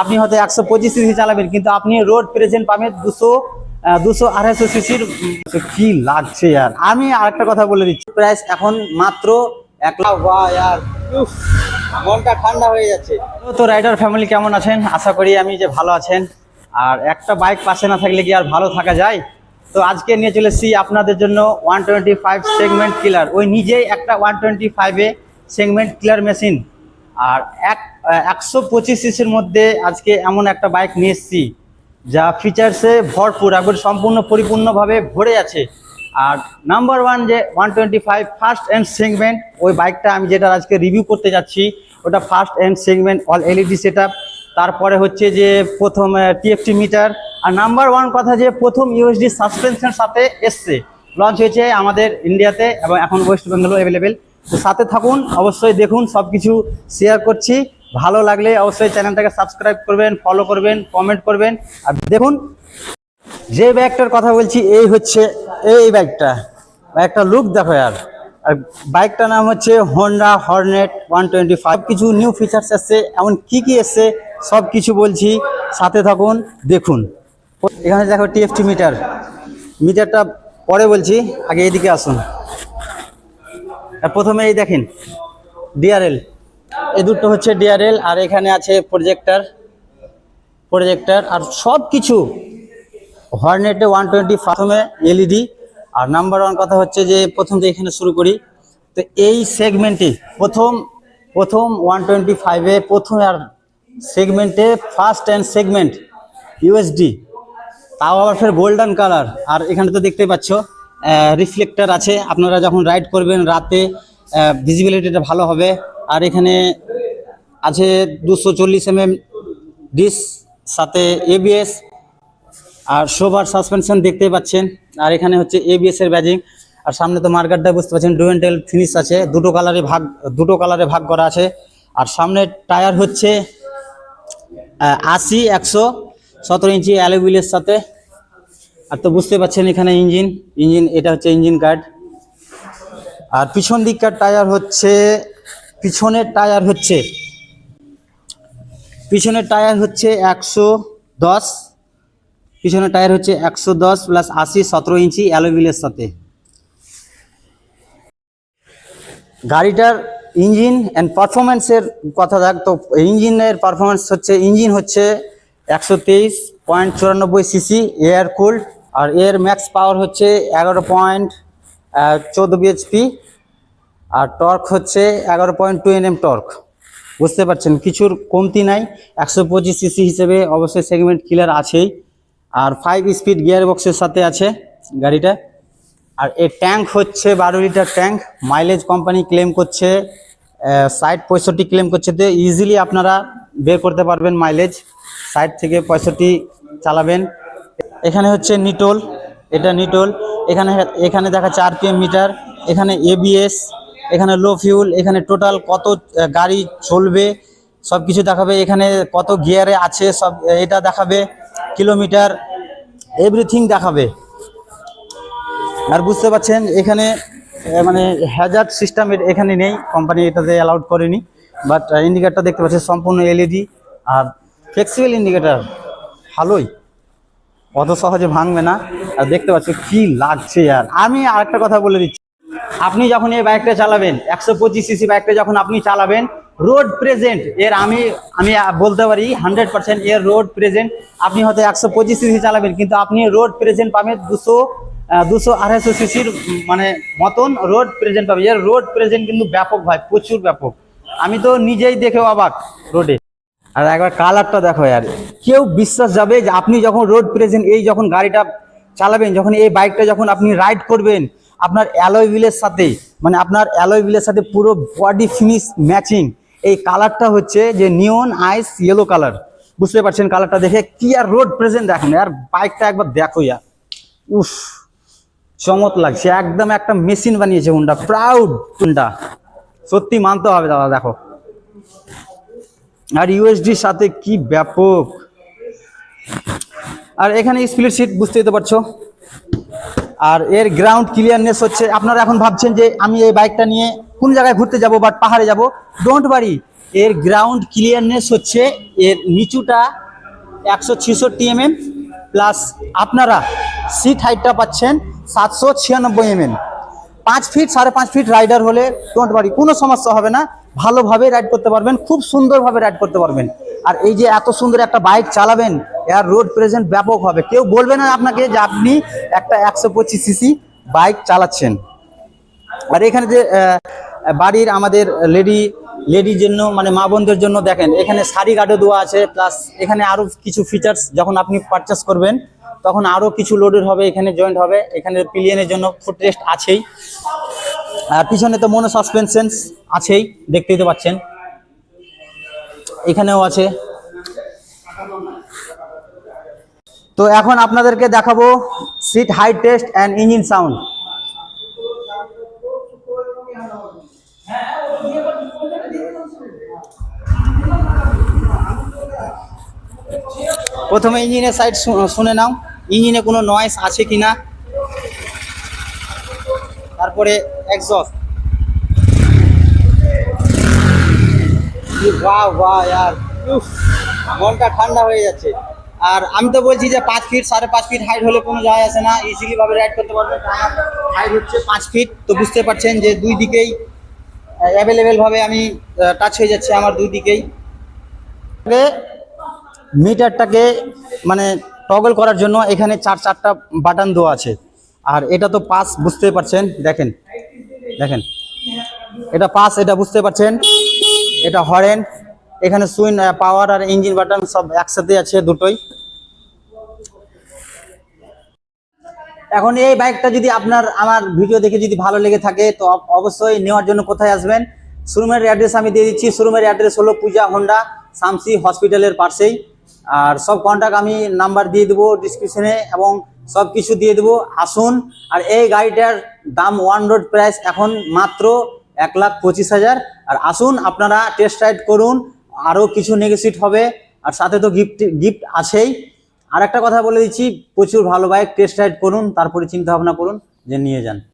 আপনি হয়তো 125 সিসি চালাবেন, কিন্তু আপনি রোড প্রেজেন্ট পাবেন 200-250 সিসির। কি লাগছে यार। আমি আরেকটা কথা বলে দিচ্ছি, প্রাইস এখন মাত্র 1 লাখ। বাহ यार, মনটা ঠান্ডা হয়ে যাচ্ছে। তো রাইডার ফ্যামিলি কেমন আছেন? আশা করি আমি যে ভালো আছেন। আর একটা বাইক পাশে না থাকলে কি আর ভালো থাকা যায়? তো আজকে নিয়ে চলে এসেছি আপনাদের জন্য 125 সেগমেন্ট কিলার। ওই নিজেই একটা 125 সেগমেন্ট কিলার মেশিন। আর 125 সিসির মধ্যে আজকে এমন একটা বাইক নিয়ে এসেছি যা ফিচার্সে ভরপুর, একবার সম্পূর্ণ পরিপূর্ণভাবে ভরে আছে। আর নাম্বার ওয়ান যে 125 ফার্স্ট এন্ড সেগমেন্ট, ওই বাইকটা আমি যেটা আজকে রিভিউ করতে যাচ্ছি ওটা first and segment all LED set up. তারপরে হচ্ছে যে প্রথম টিএফটি মিটার। আর নাম্বার ওয়ান কথা যে প্রথম ইউএসডি সাসপেনশনের সাথে এসছে, লঞ্চ হয়েছে আমাদের ইন্ডিয়াতে এবং এখন ওয়েস্ট বেঙ্গলও অ্যাভেলেবেল। তো সাথে থাকুন, অবশ্যই দেখুন, সব কিছু শেয়ার করছি। ভালো লাগলে অবশ্যই চ্যানেলটাকে সাবস্ক্রাইব করবেন, ফলো করবেন, কমেন্ট করবেন। আর দেখুন যে বাইকটার কথা বলছি এই হচ্ছে এই বাইকটা লুক দেখো यार। আর বাইকটার নাম হচ্ছে হোন্ডা হর্নেট 125। কিছু নিউ ফিচার্স এসছে, এমন কি এসছে সব কিছু বলছি, সাথে থাকুন দেখুন। এখানে দেখো টিএফটি মিটারটা পরে বলছি, আগে এদিকে আসুন। আর প্রথমে এই দেখেন ডিআরএল, এই দুটো হচ্ছে ডিআরএল। আর এখানে আছে প্রজেক্টর। আর সব কিছু হর্নেটে 125 প্রথমে এলইডি। আর নাম্বার ওয়ান কথা হচ্ছে যে প্রথম যে এখানে শুরু করি, তো এই সেগমেন্টে প্রথম 125-এ প্রথম আর সেগমেন্টে ফার্স্ট অ্যান্ড সেগমেন্ট ইউএসডি, তাও আবার ফের গোল্ডেন কালার। আর এখানে তো দেখতে পাচ্ছ রিফ্লেক্টর আছে, আপনারা যখন রাইড করবেন রাতে ভিজিবিলিটিটা ভালো হবে। আর এখানে আছে 240 ডিস, সাথে এবিএস আর সোভার সাসপেনশন দেখতে পাচ্ছেন। আর এখানে হচ্ছে এবিএস এর ব্যাজিং। আর সামনে তো মার্কারটা বুঝতে পারছেন, ডুয়েন্টেল ফিনিশ আছে, দুটো কালারে ভাগ করা আছে। আর সামনে টায়ার হচ্ছে 80-117 ইঞ্চি অ্যালুমিনিয়ামের সাথে। আর তো বুঝতে পারছেন এখানে ইঞ্জিন, এটা হচ্ছে ইঞ্জিন গার্ড। আর পিছন দিককার টায়ার হচ্ছে পিছনের টায়ার হচ্ছে 110। পিছনের টায়ার হচ্ছে 110 প্লাস 80-17 ইঞ্চি অ্যালুমিনিয়ামের সাথে। গাড়িটার ইঞ্জিন অ্যান্ড পারফরমেন্সের কথা দেখ, তো ইঞ্জিনের পারফরমেন্স হচ্ছে, ইঞ্জিন হচ্ছে 123.94 সিসি এয়ার কুলড। আর এর ম্যাক্স পাওয়ার হচ্ছে 11.14 বিএইচপি। আর টর্ক হচ্ছে 11.2 Nm টর্ক। বুঝতে পারছেন কিছুর কমতি নাই। 125 সিসি হিসেবে অবশ্যই সেগমেন্ট কিলার আছেই। আর 5 স্পিড গিয়ার বক্সের সাথে আছে গাড়িটা। আর এর ট্যাঙ্ক হচ্ছে 12 litre tank. Mileage company claim করছে 60-65 ক্লেম করছে। তো ইজিলি আপনারা বের করতে পারবেন মাইলেজ, 60 থেকে 65 চালাবেন। এখানে হচ্ছে নিটোল, এটা নিটোল। এখানে দেখাচ্ছে আরপিএম মিটার, এখানে এবিএস, এখানে লো ফিউল, এখানে টোটাল কত গাড়ি চলবে সব কিছু দেখাবে। এখানে কত গিয়ারে আছে সব এটা দেখাবে, কিলোমিটার এভরিথিং দেখাবে। আর বুঝতে পারছেন এখানে মানে হ্যাজার্ড সিস্টেম এখানে নেই, কোম্পানি এটাতে অ্যালাউড করেনি। বাট ইন্ডিকেটরটা দেখতে পাচ্ছেন সম্পূর্ণ এলইডি আর ফ্লেক্সিবল ইন্ডিকেটর, ভালোই, অত সহজে ভাঙবে না। আর দেখতে পাচ্ছ কি লাগছে यार। আমি আরেকটা কথা বলে দিচ্ছি, আপনি যখন এই বাইকটা চালাবেন 125 সিসি বাইকটা যখন আপনি চালাবেন, রোড প্রেজেন্ট এর আমি বলতে পারি 100% এর রোড প্রেজেন্ট। আপনি হয়তো 125 সিসি চালাবেন, কিন্তু আপনি রোড প্রেজেন্ট পাবেন 200-250 সিসির মানে মতন রোড প্রেজেন্ট পাবেন। এর রোড প্রেজেন্ট কিন্তু ব্যাপক ভাই, প্রচুর ব্যাপক। আমি তো নিজেই দেখে অবাক রোডে। আর একবার কালারটা দেখো यार, কেউ বিশ্বাস যাবে যে আপনি যখন রোড প্রেজেন্ট এই যখন গাড়িটা চালাবেন, যখন এই বাইকটা যখন আপনি রাইড করবেন, আপনার অ্যালয় হুইলের সাথে পুরো বডি ফিনিশ ম্যাচিং। এই কালারটা হচ্ছে যে নিয়ন আইস ইয়েলো কালার। বুঝতে পারছেন কালারটা দেখে কি আর রোড প্রেজেন্ট দেখুন यार। বাইকটা একবার দেখো यार, উফ চমৎকার লাগছে, একদম একটা মেশিন বানিয়েছে হোন্ডা। প্রাউড হোন্ডা, সত্যি মানতে হবে দাদা। দেখো আর ইউএসডির সাথে কি ব্যাপক। আর এখানে স্প্লিট সিট বুঝতেই তো পারছো। আর এর গ্রাউন্ড ক্লিয়ারনেস হচ্ছে, আপনারা এখন ভাবছেন যে আমি এই বাইকটা নিয়ে কোন জায়গায় ঘুরতে যাব, বাট পাহাড়ে যাব, ডোন্ট ওয়ারি, এর গ্রাউন্ড ক্লিয়ারনেস হচ্ছে, এর নিচুটা 166 mm, প্লাস আপনারা সিট হাইটটা পাচ্ছেন 796 mm। 5 ফিট 5.5 ফিট রাইডার হলে ডোন্ট ওয়ারি, কোনো সমস্যা হবে না, ভালোভাবে রাইড করতে পারবেন, খুব সুন্দরভাবে রাইড করতে পারবেন। আর এই যে এত সুন্দর একটা বাইক চালাবেন, এর রোড প্রেজেন্ট ব্যাপক হবে, কেউ বলবে না আপনাকে যে আপনি একটা 125 সিসি বাইক চালাচ্ছেন। আর এখানে যে বাড়ির আমাদের লেডির জন্য, মানে মা বোনদের জন্য দেখেন, এখানে সারি গার্ডও দেওয়া আছে, প্লাস এখানে আরও কিছু ফিচার্স যখন আপনি পারচেস করবেন তখন আরও কিছু লোডের হবে, এখানে জয়েন্ট হবে, এখানে পিলিয়নের জন্য ফুট রেস্ট আছেই, আর পিছনে তো মনো সাসপেনশন আছেই, দেখতেই তো পাচ্ছেন, এখানেও আছে। তো এখন আপনাদেরকে দেখাবো seat height test and engine sound. প্রথমে ইঞ্জিনের সাইড শুনে নাও, ইঞ্জিনে কোনো নয়েজ আছে কিনা, তারপরে এক্সস্ট, বাহ বাহ यार, মনটা ঠান্ডা হয়ে যাচ্ছে। আর আমি তো বলছি যে 5 ফিট 5.5 ফিট হাইট হলে কোনো যায় আসে না, ইজিলি ভাবে রাইড করতে পারবেন। হাইট হচ্ছে 5 ফিট, তো বুঝতে পারছেন যে দুই দিকেই অ্যাভেলেবেল ভাবে আমি টাচ হয়ে যাচ্ছে আমার দুই দিকেই। মিটারটাকে মানে টগল করার জন্য এখানে চারটা বাটন দেওয়া আছে। আর এটা তো পাস, বুঝতে পারছেন, দেখেন দেখেন এটা পাস, এটা বুঝতে পারছেন, এটা হরেন, এখানে সুইন, পাওয়ার আর ইঞ্জিন বাটন সব একসাথে আছে দুটোই। এখন এই বাইকটা যদি আমার ভিডিও দেখে যদি ভালো লেগে থাকে তো অবশ্যই নেওয়ার জন্য কোথায় আসবেন, শোরুমের অ্যাড্রেস আমি দিয়ে দিচ্ছি। শোরুমের অ্যাড্রেস হলো পূজা হোন্ডা, শামসি হসপিটালের পাশেই। আর সব কন্ট্যাক্ট আমি নাম্বার দিয়ে দেবো ডিসক্রিপশনে, এবং সব কিছু দিয়ে দেবো, আসুন। আর এই গাড়িটার দাম ওয়ান রোড প্রাইস এখন মাত্র 1,25,000। আর আসুন আপনারা টেস্ট রাইড করুন, আরও কিছু নেগোসিয়েট হবে, আর সাথে তো গিফট আছেই। আর একটা কথা বলে দিচ্ছি, প্রচুর ভালো বাইক, টেস্ট রাইড করুন, তারপরে চিন্তা ভাবনা করুন যে নিয়ে যান।